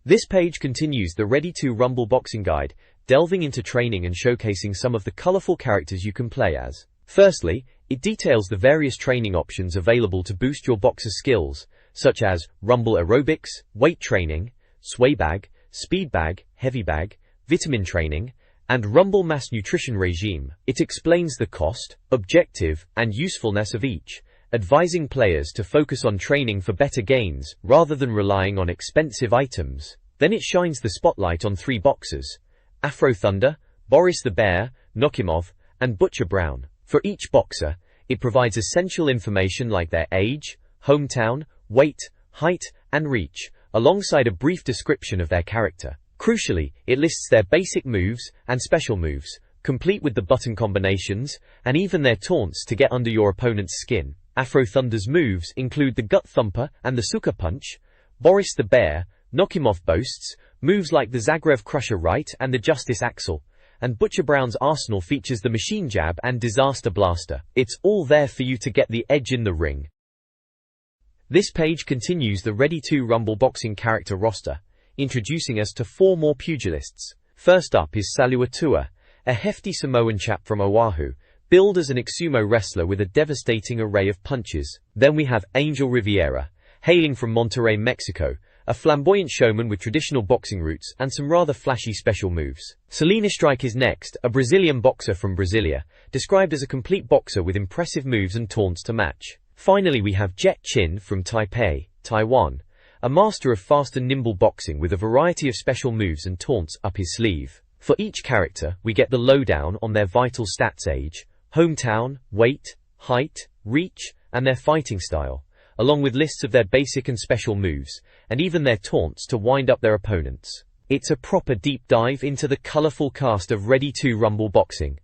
This page continues the Ready 2 Rumble Boxing Guide, delving into training and showcasing some of the colorful characters you can play as. Firstly, it details the various training options available to boost your boxer's skills, such as Rumble Aerobics, Weight Training, Sway Bag, Speed Bag, Heavy Bag, Vitamin Training, and Rumble Mass Nutrition Regime. It explains the cost, objective, and usefulness of each, advising players to focus on training for better gains rather than relying on expensive items. Then it shines the spotlight on 3 boxers: Afro Thunder, Boris the Bear, Nokimov, and Butcher Brown. For each boxer, it provides essential information like their age, hometown, weight, height, and reach, alongside a brief description of their character. Crucially, it lists their basic moves and special moves, complete with the button combinations, and even their taunts to get under your opponent's skin. Afro Thunder's moves include the Gut Thumper and the Sucker Punch. Boris the Bear, Nokimov boasts moves like the Zagreb Crusher Right and the Justice Axle, and Butcher Brown's arsenal features the Machine Jab and Disaster Blaster. It's all there for you to get the edge in the ring. This page continues the Ready 2 Rumble Boxing character roster, introducing us to 4 more pugilists. First up is Saluatua, a hefty Samoan chap from Oahu, billed as an ex-sumo wrestler with a devastating array of punches. Then we have Angel Riviera, hailing from Monterrey, Mexico, a flamboyant showman with traditional boxing roots and some rather flashy special moves. Selena Strike is next, a Brazilian boxer from Brasilia, described as a complete boxer with impressive moves and taunts to match. Finally, we have Jet Chin from Taipei, Taiwan, a master of fast and nimble boxing with a variety of special moves and taunts up his sleeve. For each character, we get the lowdown on their vital stats: age, hometown, weight, height, reach, and their fighting style, along with lists of their basic and special moves, and even their taunts to wind up their opponents. It's a proper deep dive into the colorful cast of Ready 2 Rumble Boxing.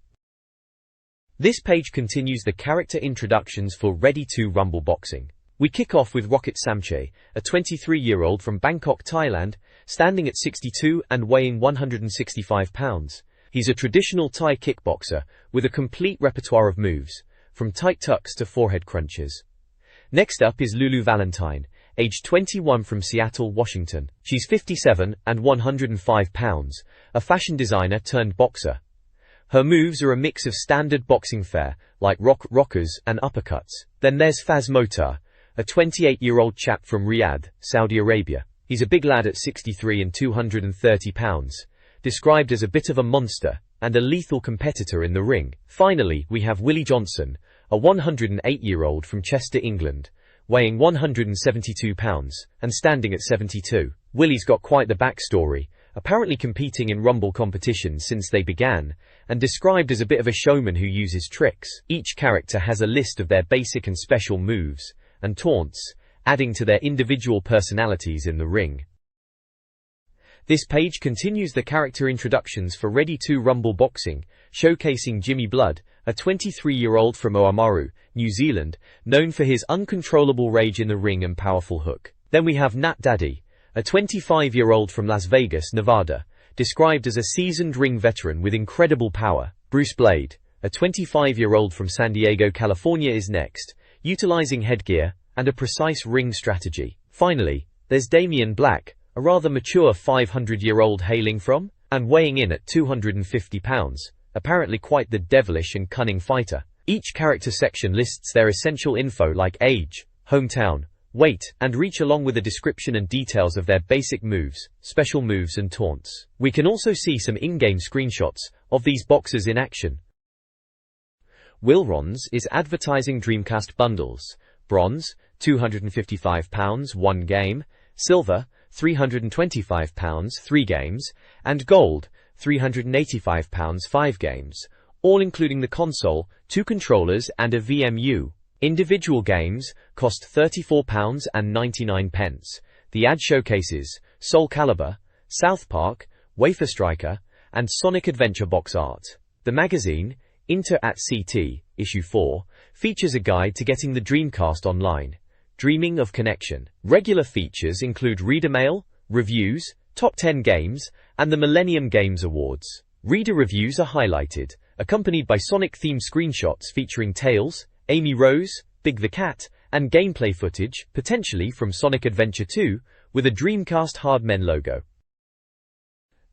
This page continues the character introductions for Ready 2 Rumble Boxing. We kick off with Rocket Samche, a 23-year-old from Bangkok, Thailand, standing at 62 and weighing 165 pounds. He's a traditional Thai kickboxer with a complete repertoire of moves, from tight tucks to forehead crunches. Next up is Lulu Valentine, aged 21 from Seattle, Washington. She's 57 and 105 pounds, a fashion designer turned boxer. Her moves are a mix of standard boxing fare, like rockers and uppercuts. Then there's Faz Motar, a 28-year-old chap from Riyadh, Saudi Arabia. He's a big lad at 63 and 230 pounds, described as a bit of a monster and a lethal competitor in the ring. Finally, we have Willie Johnson, a 108-year-old from Chester, England, weighing 172 pounds and standing at 72. Willie's got quite the backstory, apparently competing in Rumble competitions since they began, and described as a bit of a showman who uses tricks. Each character has a list of their basic and special moves and taunts, adding to their individual personalities in the ring. This page continues the character introductions for Ready 2 Rumble Boxing, showcasing Jimmy Blood, a 23-year-old from Oamaru, New Zealand, known for his uncontrollable rage in the ring and powerful hook. Then we have Nat Daddy, a 25-year-old from Las Vegas, Nevada, described as a seasoned ring veteran with incredible power. Bruce Blade, a 25-year-old from San Diego, California, is next, utilizing headgear and a precise ring strategy. Finally, there's Damian Black, a rather mature 500-year-old hailing from and weighing in at 250 pounds, apparently quite the devilish and cunning fighter. Each character section lists their essential info like age, hometown, weight, and reach, along with a description and details of their basic moves, special moves and taunts. We can also see some in-game screenshots of these boxers in action. Wilrons is advertising Dreamcast bundles. Bronze, £255, 1 game, silver, £325, 3 games, and gold, £385, 5 games, all including the console, 2 controllers and a VMU. Individual games cost £34.99. The ad showcases Soul Calibur, South Park, Wafer Striker, and Sonic Adventure box art. The magazine, Inter at CT, Issue 4, features a guide to getting the Dreamcast online. Dreaming of Connection. Regular features include reader mail, reviews, top 10 games, and the Millennium Games Awards. Reader reviews are highlighted, accompanied by Sonic-themed screenshots featuring Tails, Amy Rose, Big the Cat, and gameplay footage, potentially from Sonic Adventure 2, with a Dreamcast Hardmen logo.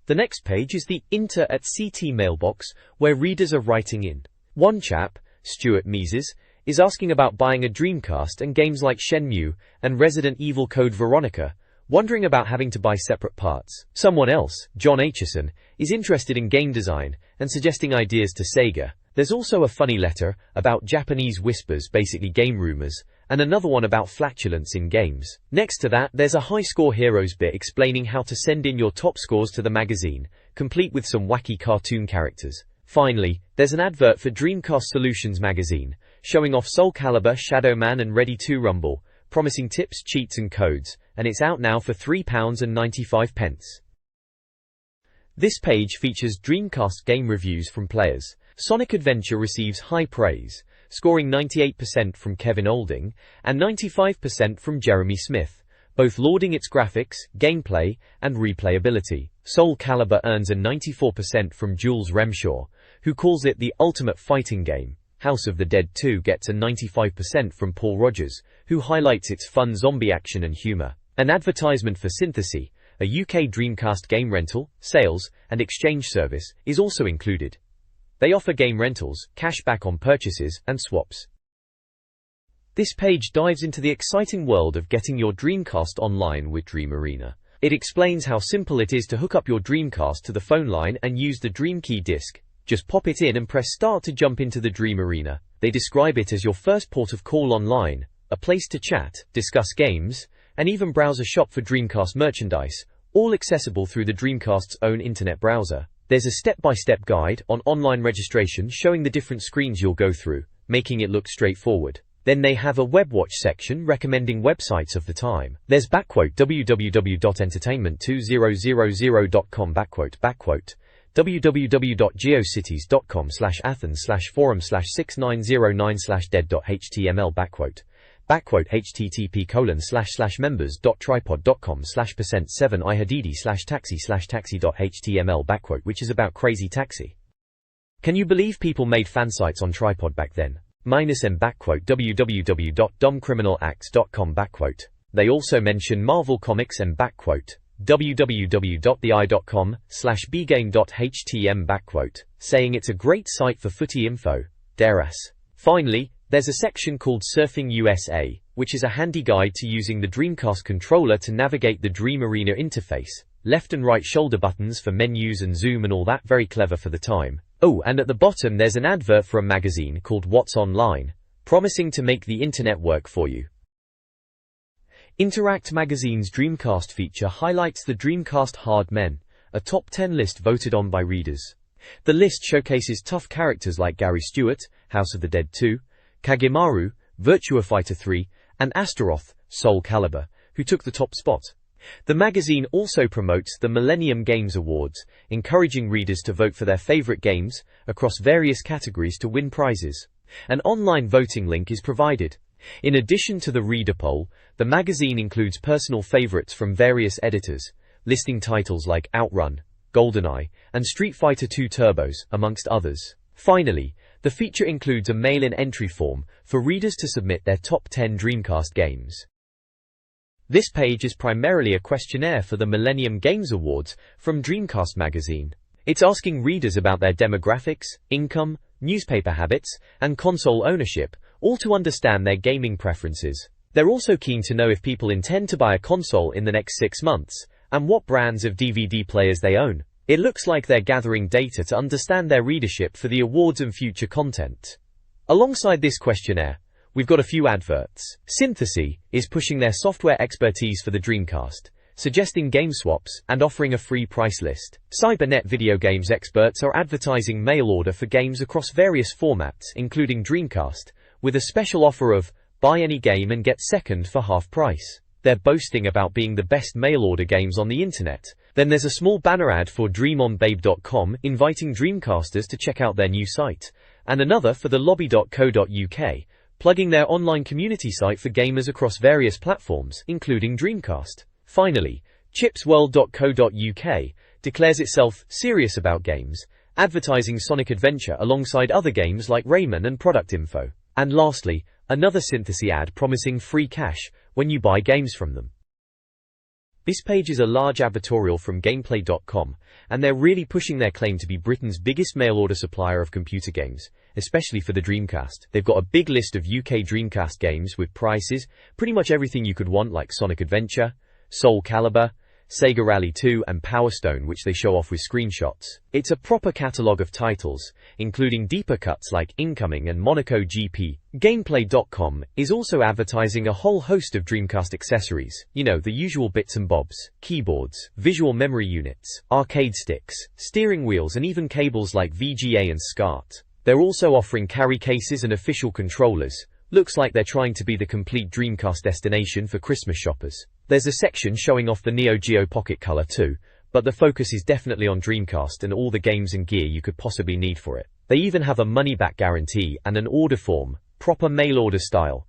The next page is the Inter at CT mailbox, where readers are writing in. One chap, Stuart Meeses, is asking about buying a Dreamcast and games like Shenmue and Resident Evil Code Veronica, wondering about having to buy separate parts. Someone else, John Aitchison, is interested in game design and suggesting ideas to Sega. There's also a funny letter about Japanese whispers, basically game rumors, and another one about flatulence in games. Next to that, there's a High Score Heroes bit explaining how to send in your top scores to the magazine, complete with some wacky cartoon characters. Finally, there's an advert for Dreamcast Solutions magazine, showing off Soul Calibur, Shadow Man and Ready 2 Rumble, promising tips, cheats and codes, and it's out now for £3.95. This page features Dreamcast game reviews from players. Sonic Adventure receives high praise, scoring 98% from Kevin Olding and 95% from Jeremy Smith, both lauding its graphics, gameplay, and replayability. Soul Calibur earns a 94% from Jules Remshaw, who calls it the ultimate fighting game. House of the Dead 2 gets a 95% from Paul Rogers, who highlights its fun zombie action and humor. An advertisement for Synthesy, a UK Dreamcast game rental, sales, and exchange service, is also included. They offer game rentals, cash back on purchases, and swaps. This page dives into the exciting world of getting your Dreamcast online with Dream Arena. It explains how simple it is to hook up your Dreamcast to the phone line and use the Dream Key disc. Just pop it in and press start to jump into the Dream Arena. They describe it as your first port of call online, a place to chat, discuss games, and even browse a shop for Dreamcast merchandise, all accessible through the Dreamcast's own internet browser. There's a step-by-step guide on online registration showing the different screens you'll go through, making it look straightforward. Then they have a web watch section recommending websites of the time. There's www.entertainment2000.com www.geocities.com/athens/forum/6909/dead.html http://members.tripod.com/%7ihadidi/taxi/taxi.html which is about Crazy Taxi. Can you believe people made fan sites on Tripod back then? www.domcriminalacts.com. They also mention Marvel Comics and www.thei.com/bgame.htm, saying it's a great site for footy info. Finally, there's a section called Surfing USA, which is a handy guide to using the Dreamcast controller to navigate the Dream Arena interface. left and right shoulder buttons for menus and zoom and all that, very clever for the time. Oh, and at the bottom there's an advert for a magazine called What's Online, promising to make the internet work for you. Interact Magazine's Dreamcast feature highlights the Dreamcast Hard Men, a top 10 list voted on by readers. The list showcases tough characters like Gary Stewart, House of the Dead 2, Kagemaru, Virtua Fighter 3, and Astaroth, Soul Calibur, who took the top spot. The magazine also promotes the Millennium Games Awards, encouraging readers to vote for their favorite games across various categories to win prizes. An online voting link is provided. In addition to the reader poll, the magazine includes personal favorites from various editors, listing titles like Outrun, GoldenEye, and Street Fighter II Turbos, amongst others. Finally, the feature includes a mail-in entry form for readers to submit their top 10 Dreamcast games. This page is primarily a questionnaire for the Millennium Games Awards from Dreamcast Magazine. It's asking readers about their demographics, income, newspaper habits, and console ownership, all to understand their gaming preferences. They're also keen to know if people intend to buy a console in the next 6 months, and what brands of DVD players they own. It looks like they're gathering data to understand their readership for the awards and future content. Alongside this questionnaire, we've got a few adverts. Synthesy is pushing their software expertise for the Dreamcast, suggesting game swaps and offering a free price list. Cybernet video games experts are advertising mail order for games across various formats, including Dreamcast, with a special offer of buy any game and get second for half price. They're boasting about being the best mail order games on the internet. Then there's a small banner ad for dreamonbabe.com inviting Dreamcasters to check out their new site, and another for the lobby.co.uk, plugging their online community site for gamers across various platforms, including Dreamcast. Finally, chipsworld.co.uk declares itself serious about games, advertising Sonic Adventure alongside other games like Rayman and product info. And lastly, another Synthesy ad promising free cash when you buy games from them. This page is a large advertorial from Gameplay.com, and they're really pushing their claim to be Britain's biggest mail-order supplier of computer games, especially for the Dreamcast. They've got a big list of UK Dreamcast games with prices, pretty much everything you could want, like Sonic Adventure, Soul Calibur, Sega Rally 2 and Power Stone, which they show off with screenshots. It's a proper catalogue of titles, including deeper cuts like Incoming and Monaco GP. Gameplay.com is also advertising a whole host of Dreamcast accessories, the usual bits and bobs, keyboards, visual memory units, arcade sticks, steering wheels and even cables like VGA and SCART. They're also offering carry cases and official controllers. Looks like they're trying to be the complete Dreamcast destination for Christmas shoppers. There's a section showing off the Neo Geo Pocket Color too, but the focus is definitely on Dreamcast and all the games and gear you could possibly need for it. They even have a money-back guarantee and an order form, proper mail-order style.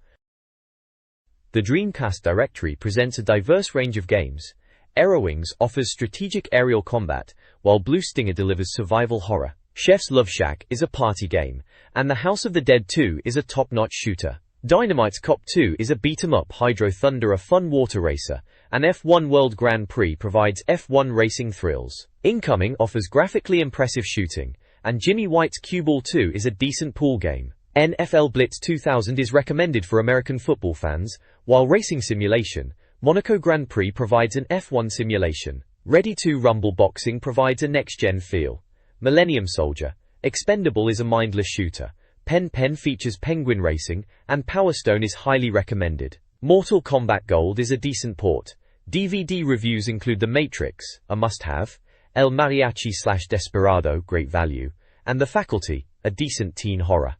The Dreamcast directory presents a diverse range of games. Aerowings offers strategic aerial combat, while Blue Stinger delivers survival horror. Chef's Love Shack is a party game, and The House of the Dead 2 is a top-notch shooter. Dynamite's Cop 2 is a beat-em-up. Hydro Thunder a fun water racer, and F1 World Grand Prix provides F1 racing thrills. Incoming offers graphically impressive shooting, and Jimmy White's Cue Ball 2 is a decent pool game. NFL Blitz 2000 is recommended for American football fans, while Racing Simulation, Monaco Grand Prix provides an F1 simulation. Ready 2 Rumble Boxing provides a next-gen feel. Millennium Soldier, Expendable is a mindless shooter. Pen features penguin racing, and Power Stone is highly recommended. Mortal Kombat Gold is a decent port. DVD reviews include The Matrix, a must-have, El Mariachi/Desperado, great value, and The Faculty, a decent teen horror.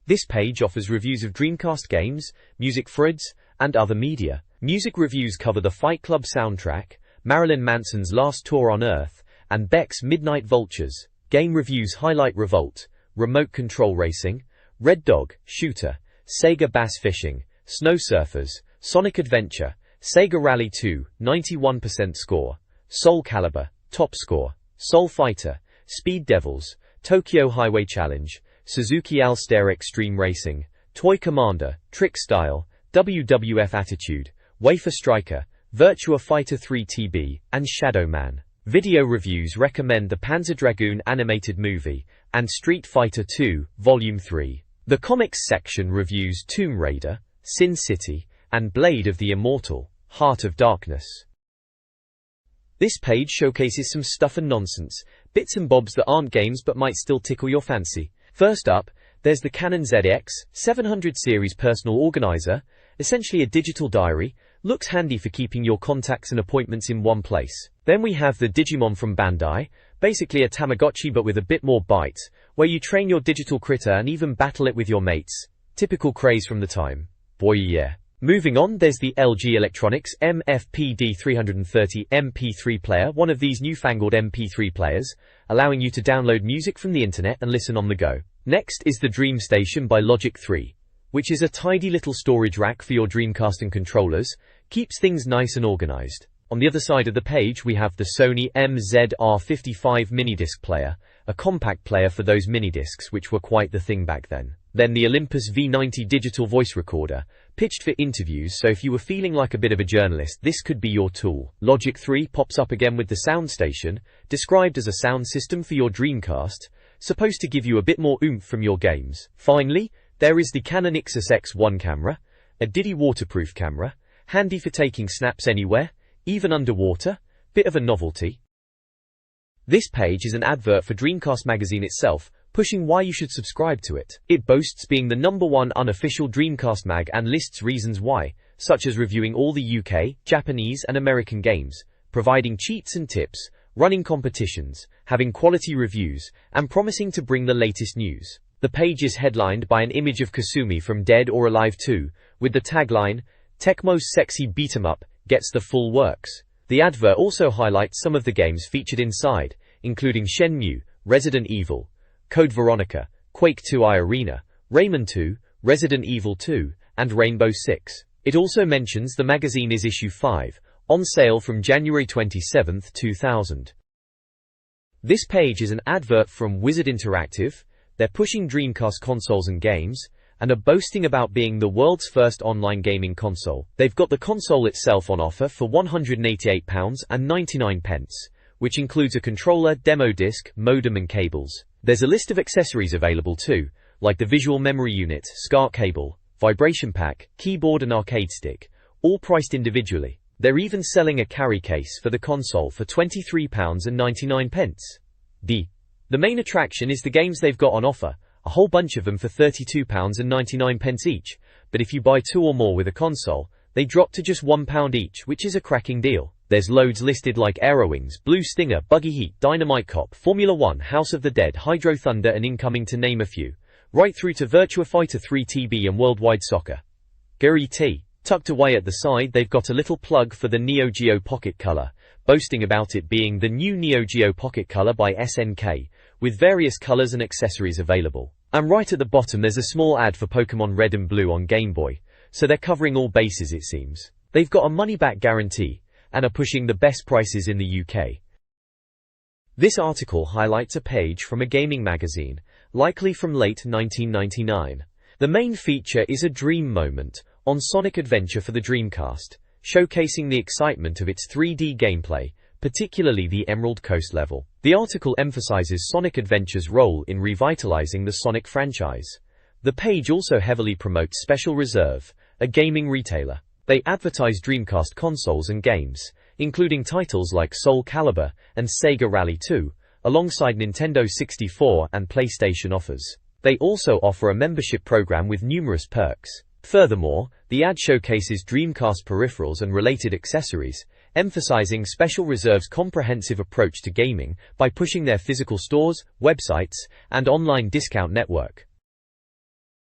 This page offers reviews of Dreamcast games, music threads, and other media. Music reviews cover the Fight Club soundtrack, Marilyn Manson's Last Tour on Earth, and Beck's Midnight Vultures. Game reviews highlight Revolt, Remote Control Racing, Red Dog, Shooter, Sega Bass Fishing, Snow Surfers, Sonic Adventure, Sega Rally 2, 91% score, Soul Calibur, top score, Soul Fighter, Speed Devils, Tokyo Highway Challenge, Suzuki All-Star Extreme Racing, Toy Commander, Trick Style, WWF Attitude, Wafer Striker, Virtua Fighter 3 TB, and Shadow Man. Video reviews recommend the Panzer Dragoon animated movie, and Street Fighter II, Volume 3. The comics section reviews Tomb Raider, Sin City, and Blade of the Immortal, Heart of Darkness. This page showcases some stuff and nonsense, bits and bobs that aren't games but might still tickle your fancy. First up, there's the Canon ZX 700 series personal organizer, essentially a digital diary, looks handy for keeping your contacts and appointments in one place. Then we have the Digimon from Bandai, basically a Tamagotchi but with a bit more bite, where you train your digital critter and even battle it with your mates. Typical craze from the time. Boy yeah. Moving on, there's the LG Electronics MFPD330 MP3 player, one of these newfangled MP3 players, allowing you to download music from the internet and listen on the go. Next is the Dream Station by Logic 3, which is a tidy little storage rack for your Dreamcast and controllers, keeps things nice and organized. On the other side of the page we have the Sony MZR55 minidisc player, a compact player for those minidiscs which were quite the thing back then. Then the Olympus V90 digital voice recorder, pitched for interviews, so if you were feeling like a bit of a journalist, this could be your tool. Logic 3 pops up again with the Sound Station, described as a sound system for your Dreamcast, supposed to give you a bit more oomph from your games. Finally, there is the Canon Ixus X1 camera, a Diddy waterproof camera, handy for taking snaps anywhere, even underwater, bit of a novelty. This page is an advert for Dreamcast Magazine itself, pushing why you should subscribe to it. It boasts being the #1 unofficial Dreamcast mag and lists reasons why, such as reviewing all the UK, Japanese and American games, providing cheats and tips, running competitions, having quality reviews, and promising to bring the latest news. The page is headlined by an image of Kasumi from Dead or Alive 2, with the tagline, "Tecmo's sexy beat-em-up gets the full works." The advert also highlights some of the games featured inside, including Shenmue, Resident Evil, Code Veronica, Quake 2 I-Arena, Rayman 2, Resident Evil 2, and Rainbow Six. It also mentions the magazine is issue 5, on sale from January 27, 2000. This page is an advert from Wizard Interactive. They're pushing Dreamcast consoles and games, and are boasting about being the world's first online gaming console. They've got the console itself on offer for £188.99, which includes a controller, demo disc, modem and cables. There's a list of accessories available too, like the visual memory unit, SCART cable, vibration pack, keyboard and arcade stick, all priced individually. They're even selling a carry case for the console for £23.99. The main attraction is the games they've got on offer, a whole bunch of them for £32.99 each, but if you buy 2 or more with a console, they drop to just £1 each, which is a cracking deal. There's loads listed like Aerowings, Blue Stinger, Buggy Heat, Dynamite Cop, Formula 1, House of the Dead, Hydro Thunder and Incoming to name a few, right through to Virtua Fighter 3 TB and Worldwide Soccer. Gary T. Tucked away at the side they've got a little plug for the Neo Geo Pocket Color, boasting about it being the new Neo Geo Pocket Color by SNK, with various colors and accessories available. And right at the bottom there's a small ad for Pokemon Red and Blue on Game Boy, so they're covering all bases it seems. They've got a money-back guarantee, and are pushing the best prices in the UK. This article highlights a page from a gaming magazine, likely from late 1999. The main feature is a dream moment on Sonic Adventure for the Dreamcast, showcasing the excitement of its 3D gameplay, particularly the Emerald Coast level. The article emphasizes Sonic Adventure's role in revitalizing the Sonic franchise. The page also heavily promotes Special Reserve, a gaming retailer. They advertise Dreamcast consoles and games, including titles like Soul Calibur and Sega Rally 2, alongside Nintendo 64 and PlayStation offers. They also offer a membership program with numerous perks. Furthermore, the ad showcases Dreamcast peripherals and related accessories, emphasizing Special Reserve's comprehensive approach to gaming by pushing their physical stores, websites, and online discount network.